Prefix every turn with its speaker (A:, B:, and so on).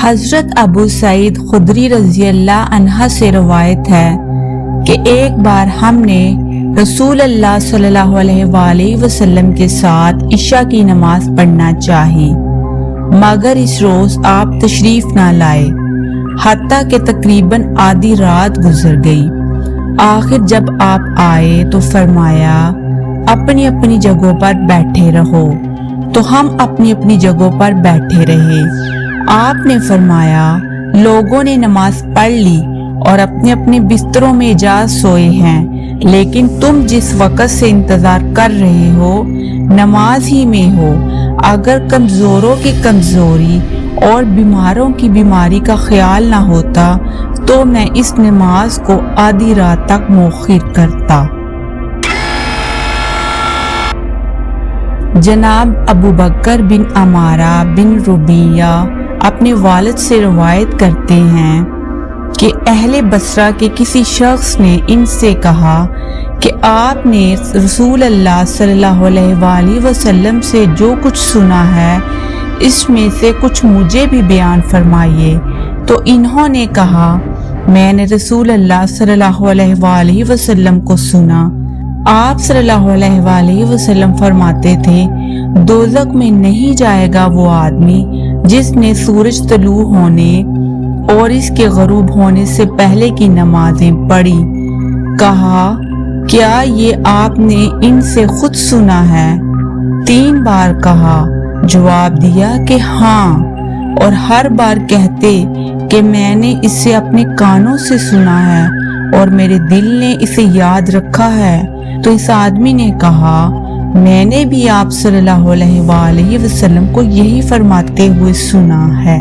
A: حضرت ابو سعید خدری رضی اللہ عنہ سے روایت ہے کہ ایک بار ہم نے رسول اللہ صلی اللہ علیہ وآلہ وسلم کے ساتھ عشاء کی نماز پڑھنا چاہی، مگر اس روز آپ تشریف نہ لائے، حتیٰ کہ تقریباً آدھی رات گزر گئی۔ آخر جب آپ آئے تو فرمایا اپنی اپنی جگہوں پر بیٹھے رہو، تو ہم اپنی اپنی جگہوں پر بیٹھے رہے۔ آپ نے فرمایا لوگوں نے نماز پڑھ لی اور اپنے اپنے بستروں میں جا سوئے ہیں، لیکن تم جس وقت سے انتظار کر رہے ہو نماز ہی میں ہو۔ اگر کمزوروں کی کمزوری اور بیماروں کی بیماری کا خیال نہ ہوتا تو میں اس نماز کو آدھی رات تک مؤخر کرتا۔ جناب ابو بکر بن عمارہ بن ربیہ اپنے والد سے روایت کرتے ہیں کہ اہل بصرہ کے کسی شخص نے ان سے کہا کہ آپ نے رسول اللہ صلی اللہ علیہ وآلہ وسلم سے جو کچھ سنا ہے اس میں سے کچھ مجھے بھی بیان فرمائیے۔ تو انہوں نے کہا میں نے رسول اللہ صلی اللہ علیہ وآلہ وسلم کو سنا، آپ صلی اللہ علیہ وآلہ وسلم فرماتے تھے دوزخ میں نہیں جائے گا وہ آدمی جس نے سورج طلوع ہونے اور اس کے غروب ہونے سے پہلے کی نمازیں پڑھی۔ کہا کیا یہ آپ نے ان سے خود سنا ہے؟ 3 بار کہا، جواب دیا کہ ہاں، اور ہر بار کہتے کہ میں نے اسے اپنے کانوں سے سنا ہے اور میرے دل نے اسے یاد رکھا ہے۔ تو اس آدمی نے کہا میں نے بھی آپ صلی اللہ علیہ وآلہ وسلم کو یہی فرماتے ہوئے سنا ہے۔